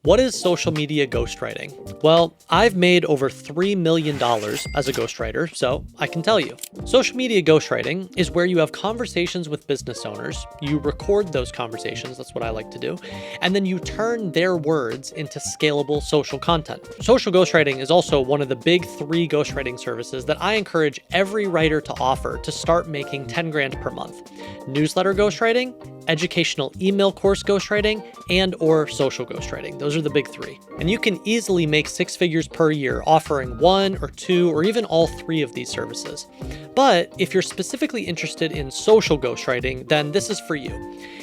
What is social media ghostwriting? Well, I've made over $3 million as a ghostwriter, so I can tell you. Social media ghostwriting is where you have conversations with business owners, you record those conversations, that's what I like to do, and then you turn their words into scalable social content. Social ghostwriting is also one of the big 3 ghostwriting services that I encourage every writer to offer to start making 10 grand per month. Newsletter ghostwriting, educational email course ghostwriting, and or social ghostwriting. Those are the big 3. And you can easily make 6 figures per year offering 1 or 2 or even all 3 of these services. But if you're specifically interested in social ghostwriting, then this is for you.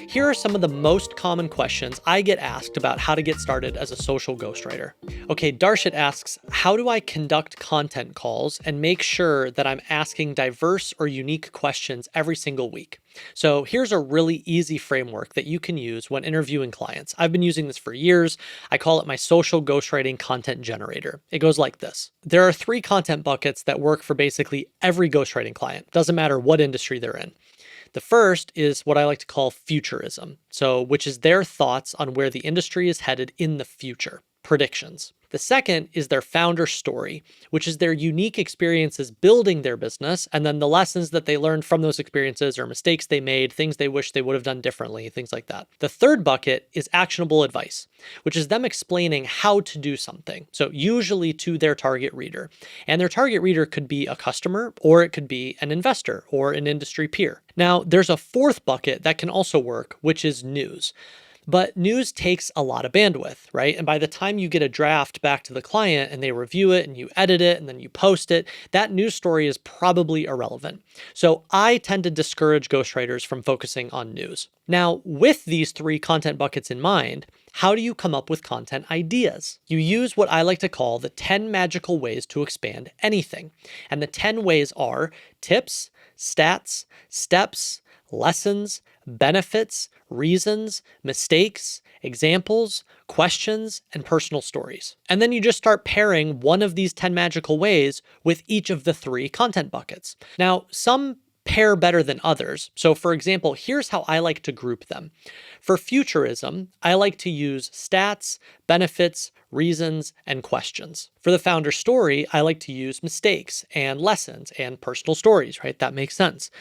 Here are some of the most common questions I get asked about how to get started as a social ghostwriter. Okay, Darshit asks, how do I conduct content calls and make sure that I'm asking diverse or unique questions every single week? So here's a really easy framework that you can use when interviewing clients. I've been using this for years. I call it my social ghostwriting content generator. It goes like this. There are 3 content buckets that work for basically every ghostwriting client. Doesn't matter what industry they're in. The first is what I like to call futurism, which is their thoughts on where the industry is headed in the future, predictions. The second is their founder story, which is their unique experiences building their business, and then the lessons that they learned from those experiences or mistakes they made, things they wish they would have done differently, things like that. The third bucket is actionable advice, which is them explaining how to do something. So usually to their target reader. And their target reader could be a customer, or it could be an investor or an industry peer. Now, there's a fourth bucket that can also work, which is news. But news takes a lot of bandwidth, right? And by the time you get a draft back to the client and they review it and you edit it and then you post it, that news story is probably irrelevant. So I tend to discourage ghostwriters from focusing on news. Now, with these 3 content buckets in mind, how do you come up with content ideas? You use what I like to call the 10 magical ways to expand anything. And the 10 ways are tips, stats, steps, lessons, benefits, reasons, mistakes, examples, questions, and personal stories. And then you just start pairing one of these 10 magical ways with each of the 3 content buckets. Now, some pair better than others. So for example, here's how I like to group them. For futurism, I like to use stats, benefits, reasons, and questions. For the founder story, I like to use mistakes and lessons and personal stories, right? That makes sense.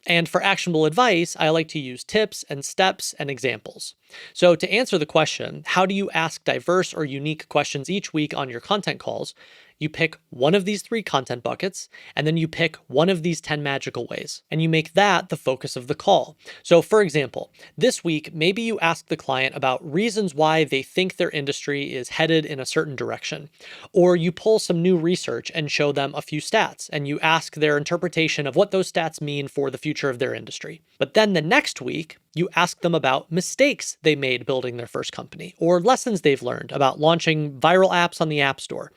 And for actionable advice, I like to use tips and steps and examples. So to answer the question, how do you ask diverse or unique questions each week on your content calls? You pick one of these 3 content buckets, and then you pick one of these 10 magical ways, and you make that the focus of the call. So for example, this week, maybe you ask the client about reasons why they think their industry is headed in a certain direction, or you pull some new research and show them a few stats, and you ask their interpretation of what those stats mean for the future of their industry. But then the next week, you ask them about mistakes they made building their first company, or lessons they've learned about launching viral apps on the App Store.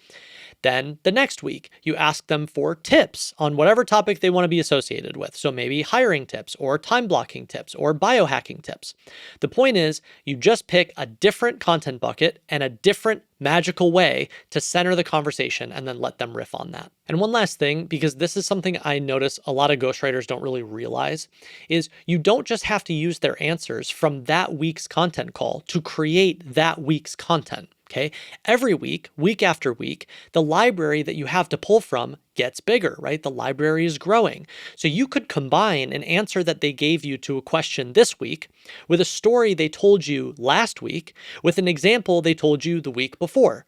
Then the next week, you ask them for tips on whatever topic they want to be associated with. So maybe hiring tips or time blocking tips or biohacking tips. The point is, you just pick a different content bucket and a different magical way to center the conversation and then let them riff on that. And one last thing, because this is something I notice a lot of ghostwriters don't really realize, is you don't just have to use their answers from that week's content call to create that week's content. Okay. Every week, week after week, the library that you have to pull from gets bigger, right? The library is growing. So you could combine an answer that they gave you to a question this week with a story they told you last week with an example they told you the week before,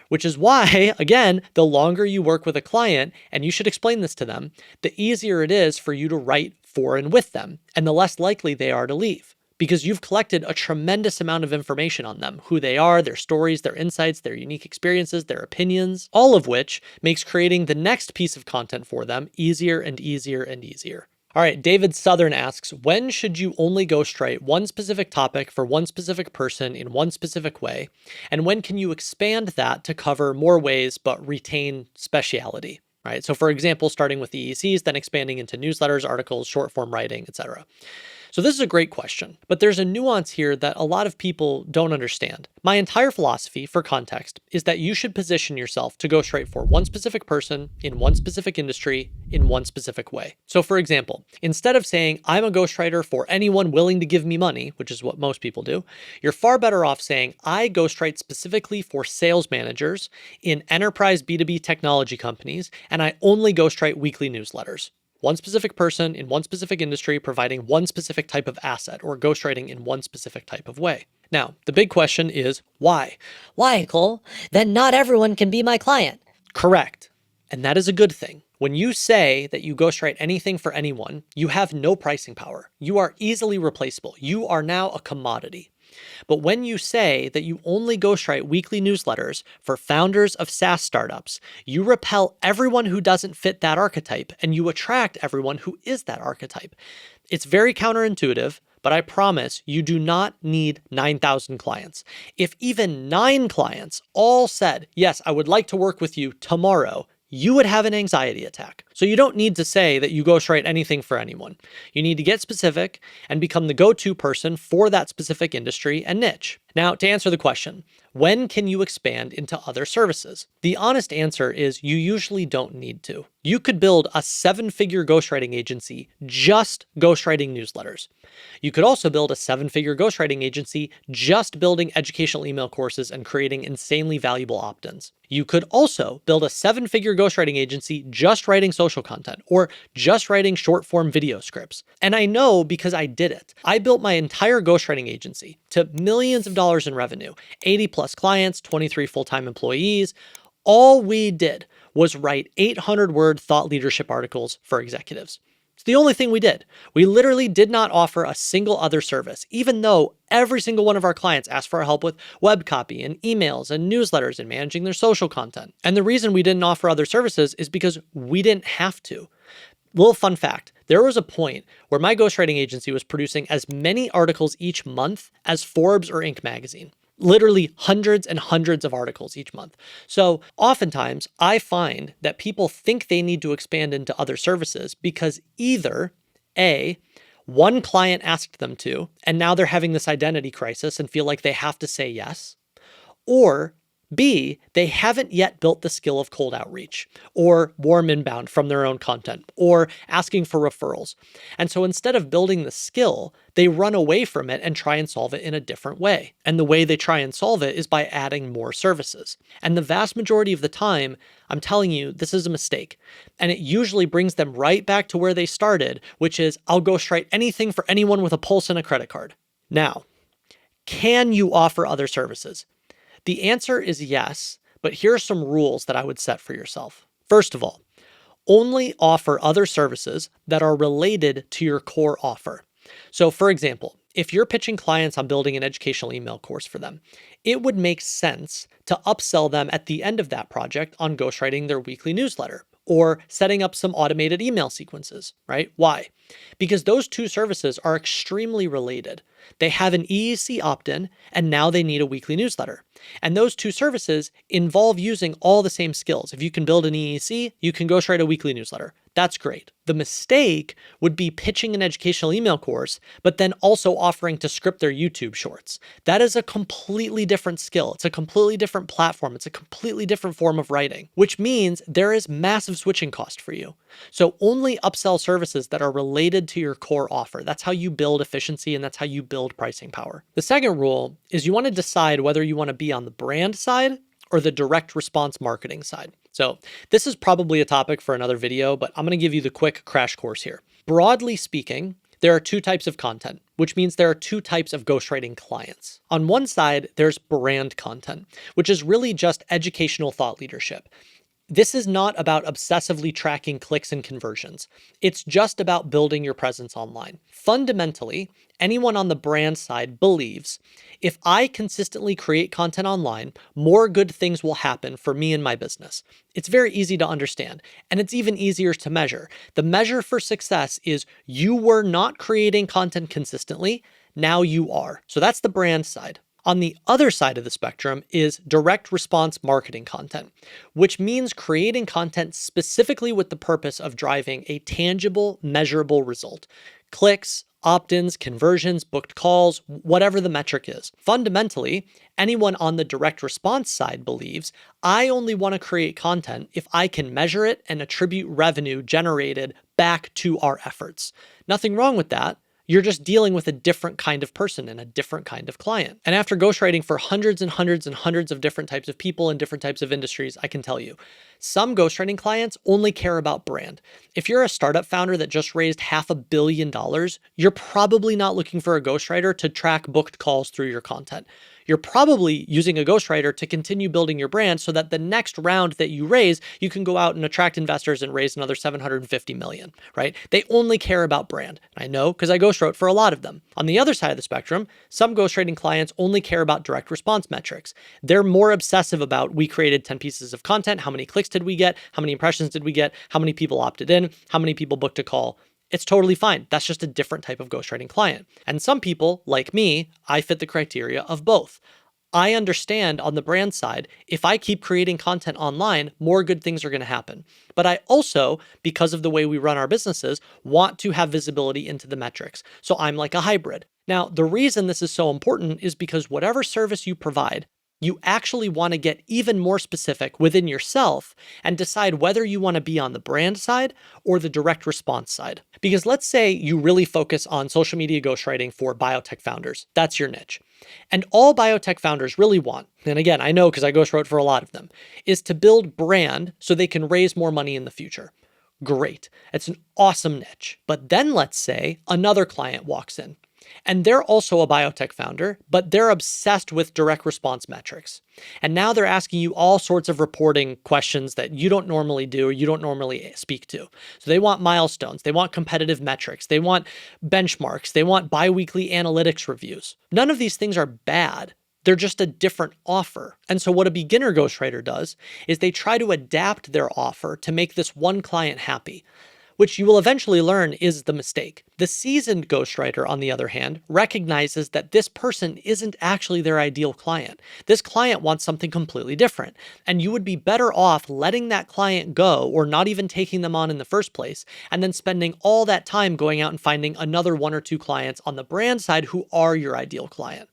which is why, again, the longer you work with a client, and you should explain this to them, the easier it is for you to write for and with them, and the less likely they are to leave. Because you've collected a tremendous amount of information on them, who they are, their stories, their insights, their unique experiences, their opinions, all of which makes creating the next piece of content for them easier and easier and easier. All right, David Southern asks, when should you only ghostwrite one specific topic for one specific person in one specific way? And when can you expand that to cover more ways but retain speciality? Right? So for example, starting with EECs, then expanding into newsletters, articles, short form writing, etc. So this is a great question, but there's a nuance here that a lot of people don't understand. My entire philosophy, for context, is that you should position yourself to ghostwrite for one specific person in one specific industry in one specific way. So for example, instead of saying, I'm a ghostwriter for anyone willing to give me money, which is what most people do, you're far better off saying, I ghostwrite specifically for sales managers in enterprise B2B technology companies, and I only ghostwrite weekly newsletters. One specific person in one specific industry providing one specific type of asset or ghostwriting in one specific type of way. Now, the big question is why? Why, Cole? Then not everyone can be my client. Correct. And that is a good thing. When you say that you ghostwrite anything for anyone, you have no pricing power. You are easily replaceable. You are now a commodity. But when you say that you only ghostwrite weekly newsletters for founders of SaaS startups, you repel everyone who doesn't fit that archetype and you attract everyone who is that archetype. It's very counterintuitive, but I promise you do not need 9,000 clients. If even 9 clients all said, yes, I would like to work with you tomorrow, you would have an anxiety attack. So you don't need to say that you ghostwrite anything for anyone. You need to get specific and become the go-to person for that specific industry and niche. Now, to answer the question, when can you expand into other services? The honest answer is you usually don't need to. You could build a 7-figure ghostwriting agency just ghostwriting newsletters. You could also build a 7-figure ghostwriting agency just building educational email courses and creating insanely valuable opt-ins. You could also build a 7-figure ghostwriting agency just writing social content or just writing short-form video scripts. And I know because I did it. I built my entire ghostwriting agency to millions of dollars in revenue, 80 plus clients, 23 full-time employees. All we did was write 800-word thought leadership articles for executives. It's the only thing we did. We literally did not offer a single other service, even though every single one of our clients asked for our help with web copy and emails and newsletters and managing their social content. And the reason we didn't offer other services is because we didn't have to. Little fun fact, there was a point where my ghostwriting agency was producing as many articles each month as Forbes or Inc. magazine. Literally hundreds and hundreds of articles each month. So oftentimes I find that people think they need to expand into other services because either A, one client asked them to, and now they're having this identity crisis and feel like they have to say yes, or B, they haven't yet built the skill of cold outreach or warm inbound from their own content or asking for referrals. And so instead of building the skill, they run away from it and try and solve it in a different way. And the way they try and solve it is by adding more services. And the vast majority of the time, I'm telling you, this is a mistake. And it usually brings them right back to where they started, which is I'll ghostwrite anything for anyone with a pulse and a credit card. Now, can you offer other services? The answer is yes, but here are some rules that I would set for yourself. First of all, only offer other services that are related to your core offer. So for example, if you're pitching clients on building an educational email course for them, it would make sense to upsell them at the end of that project on ghostwriting their weekly newsletter or setting up some automated email sequences, right? Why? Because those two services are extremely related. They have an EEC opt-in, and now they need a weekly newsletter. And those two services involve using all the same skills. If you can build an EEC, you can ghostwrite a weekly newsletter. That's great. The mistake would be pitching an educational email course, but then also offering to script their YouTube shorts. That is a completely different skill. It's a completely different platform. It's a completely different form of writing, which means there is massive switching cost for you. So only upsell services that are related to your core offer. That's how you build efficiency and that's how you build pricing power. The second rule is you want to decide whether you want to be on the brand side or the direct response marketing side. So this is probably a topic for another video, but I'm going to give you the quick crash course here. Broadly speaking, there are two types of content, which means there are two types of ghostwriting clients. On one side, there's brand content, which is really just educational thought leadership. This is not about obsessively tracking clicks and conversions. It's just about building your presence online. Fundamentally, anyone on the brand side believes if I consistently create content online, more good things will happen for me and my business. It's very easy to understand, and it's even easier to measure. The measure for success is you were not creating content consistently, now you are. So that's the brand side. On the other side of the spectrum is direct response marketing content, which means creating content specifically with the purpose of driving a tangible, measurable result. Clicks, opt-ins, conversions, booked calls, whatever the metric is. Fundamentally, anyone on the direct response side believes I only want to create content if I can measure it and attribute revenue generated back to our efforts. Nothing wrong with that. You're just dealing with a different kind of person and a different kind of client. And after ghostwriting for hundreds and hundreds and hundreds of different types of people in different types of industries, I can tell you, some ghostwriting clients only care about brand. If you're a startup founder that just raised $500 million, you're probably not looking for a ghostwriter to track booked calls through your content. You're probably using a ghostwriter to continue building your brand so that the next round that you raise, you can go out and attract investors and raise another 750 million, right? They only care about brand. I know because I ghostwrote for a lot of them. On the other side of the spectrum, some ghostwriting clients only care about direct response metrics. They're more obsessive about we created 10 pieces of content, how many clicks did we get, how many impressions did we get, how many people opted in, how many people booked a call. It's totally fine. That's just a different type of ghostwriting client. And some people, like me, I fit the criteria of both. I understand on the brand side, if I keep creating content online, more good things are going to happen. But I also, because of the way we run our businesses, want to have visibility into the metrics. So I'm like a hybrid. Now, the reason this is so important is because whatever service you provide, you actually want to get even more specific within yourself and decide whether you want to be on the brand side or the direct response side. Because let's say you really focus on social media ghostwriting for biotech founders. That's your niche. And all biotech founders really want, and again, I know because I ghostwrote for a lot of them, is to build brand so they can raise more money in the future. Great. It's an awesome niche. But then let's say another client walks in. And they're also a biotech founder, but they're obsessed with direct response metrics. And now they're asking you all sorts of reporting questions that you don't normally do or you don't normally speak to. So they want milestones, they want competitive metrics, they want benchmarks, they want biweekly analytics reviews. None of these things are bad. They're just a different offer. And so what a beginner ghostwriter does is they try to adapt their offer to make this one client happy, which you will eventually learn is the mistake. The seasoned ghostwriter, on the other hand, recognizes that this person isn't actually their ideal client. This client wants something completely different, and you would be better off letting that client go or not even taking them on in the first place, and then spending all that time going out and finding another one or two clients on the brand side who are your ideal client.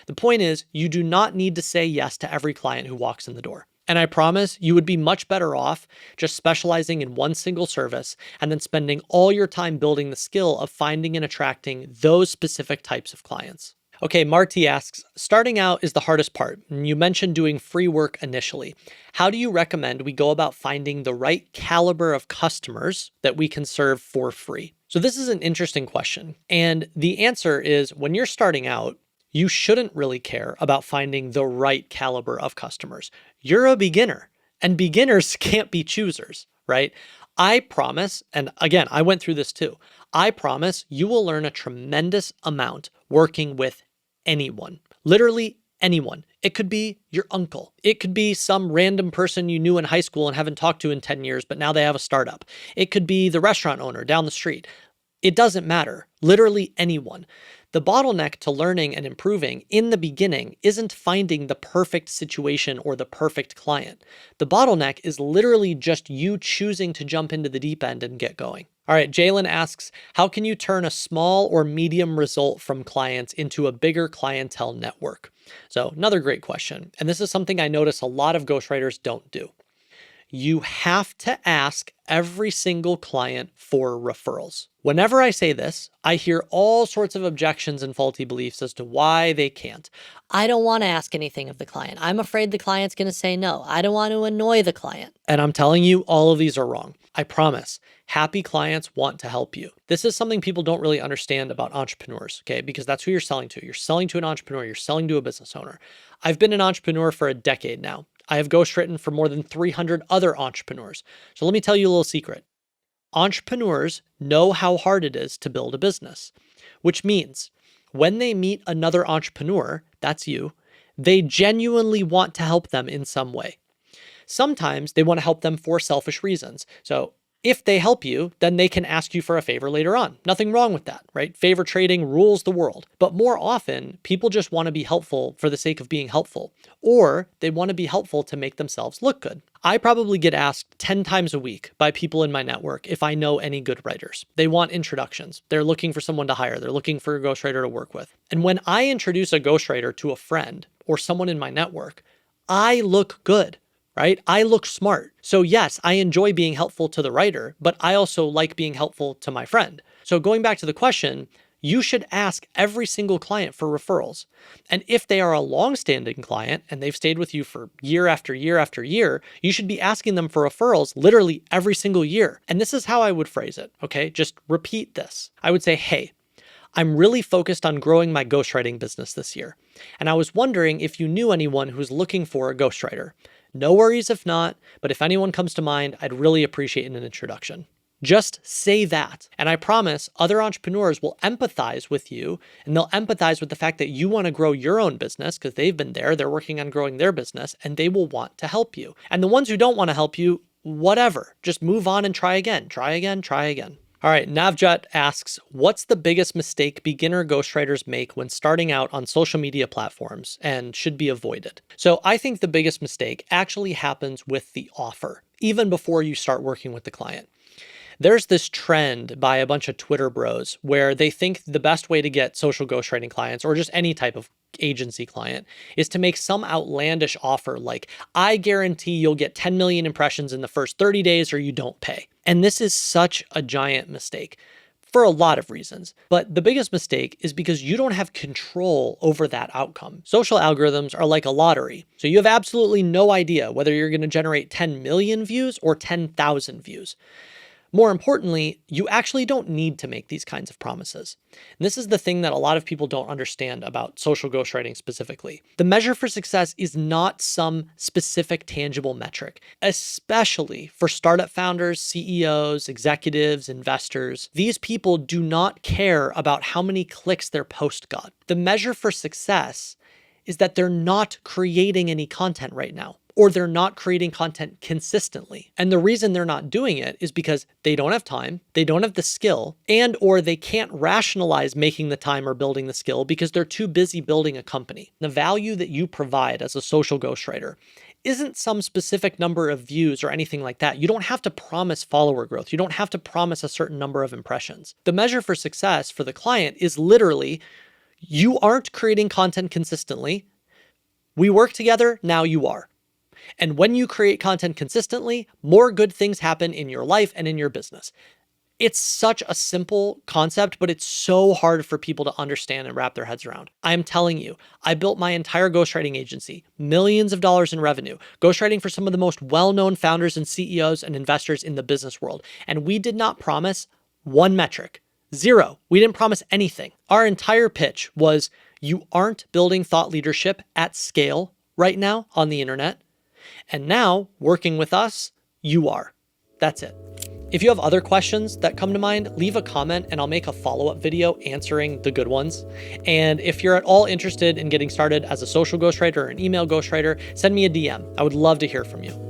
The point is, you do not need to say yes to every client who walks in the door. And I promise you would be much better off just specializing in one single service and then spending all your time building the skill of finding and attracting those specific types of clients. Okay, Marty asks, starting out is the hardest part. And you mentioned doing free work initially. How do you recommend we go about finding the right caliber of customers that we can serve for free? So this is an interesting question. And the answer is when you're starting out, you shouldn't really care about finding the right caliber of customers. You're a beginner, and beginners can't be choosers, right? I promise, and again, I went through this too. I promise you will learn a tremendous amount working with anyone, literally anyone. It could be your uncle. It could be some random person you knew in high school and haven't talked to in 10 years, but now they have a startup. It could be the restaurant owner down the street. It doesn't matter. Literally anyone. The bottleneck to learning and improving in the beginning isn't finding the perfect situation or the perfect client. The bottleneck is literally just you choosing to jump into the deep end and get going. All right, Jalen asks, how can you turn a small or medium result from clients into a bigger clientele network? So another great question. And this is something I notice a lot of ghostwriters don't do. You have to ask every single client for referrals. Whenever I say this, I hear all sorts of objections and faulty beliefs as to why they can't. I don't want to ask anything of the client. I'm afraid the client's going to say no. I don't want to annoy the client. And I'm telling you, all of these are wrong. I promise. Happy clients want to help you. This is something people don't really understand about entrepreneurs, okay? Because that's who you're selling to. You're selling to an entrepreneur. You're selling to a business owner. I've been an entrepreneur for a decade now. I have ghostwritten for more than 300 other entrepreneurs. So let me tell you a little secret. Entrepreneurs know how hard it is to build a business, which means when they meet another entrepreneur, that's you, they genuinely want to help them in some way. Sometimes they want to help them for selfish reasons. So If they help you, then they can ask you for a favor later on. Nothing wrong with that, right? Favor trading rules the world. But more often, people just want to be helpful for the sake of being helpful, or they want to be helpful to make themselves look good. I probably get asked 10 times a week by people in my network if I know any good writers. They want introductions. They're looking for someone to hire. They're looking for a ghostwriter to work with. And when I introduce a ghostwriter to a friend or someone in my network, I look good. Right? I look smart. So yes, I enjoy being helpful to the writer, but I also like being helpful to my friend. So going back to the question, you should ask every single client for referrals. And if they are a long-standing client and they've stayed with you for year after year after year, you should be asking them for referrals literally every single year. And this is how I would phrase it, okay? Just repeat this. I would say, hey, I'm really focused on growing my ghostwriting business this year. And I was wondering if you knew anyone who's looking for a ghostwriter. No worries if not, but if anyone comes to mind, I'd really appreciate an introduction. Just say that. And I promise other entrepreneurs will empathize with you, and they'll empathize with the fact that you want to grow your own business because they've been there, they're working on growing their business, and they will want to help you. And the ones who don't want to help you, whatever, just move on and try again, try again, try again. All right, Navjot asks, what's the biggest mistake beginner ghostwriters make when starting out on social media platforms and should be avoided? So I think the biggest mistake actually happens with the offer, even before you start working with the client. There's this trend by a bunch of Twitter bros where they think the best way to get social ghostwriting clients or just any type of agency client is to make some outlandish offer like, I guarantee you'll get 10 million impressions in the first 30 days or you don't pay. And this is such a giant mistake for a lot of reasons. But the biggest mistake is because you don't have control over that outcome. Social algorithms are like a lottery. So you have absolutely no idea whether you're going to generate 10 million views or 10,000 views. More importantly, you actually don't need to make these kinds of promises. And this is the thing that a lot of people don't understand about social ghostwriting specifically. The measure for success is not some specific tangible metric, especially for startup founders, CEOs, executives, investors. These people do not care about how many clicks their post got. The measure for success is that they're not creating any content right now, or they're not creating content consistently. And the reason they're not doing it is because they don't have time, they don't have the skill, and or they can't rationalize making the time or building the skill because they're too busy building a company. The value that you provide as a social ghostwriter isn't some specific number of views or anything like that. You don't have to promise follower growth. You don't have to promise a certain number of impressions. The measure for success for the client is literally, you aren't creating content consistently. We work together, now you are. And when you create content consistently, more good things happen in your life and in your business. It's such a simple concept, but it's so hard for people to understand and wrap their heads around. I'm telling you, I built my entire ghostwriting agency, millions of dollars in revenue, ghostwriting for some of the most well-known founders and CEOs and investors in the business world. And we did not promise one metric. Zero. We didn't promise anything. Our entire pitch was, you aren't building thought leadership at scale right now on the internet. And now, working with us, you are. That's it. If you have other questions that come to mind, leave a comment and I'll make a follow-up video answering the good ones. And if you're at all interested in getting started as a social ghostwriter or an email ghostwriter, send me a DM. I would love to hear from you.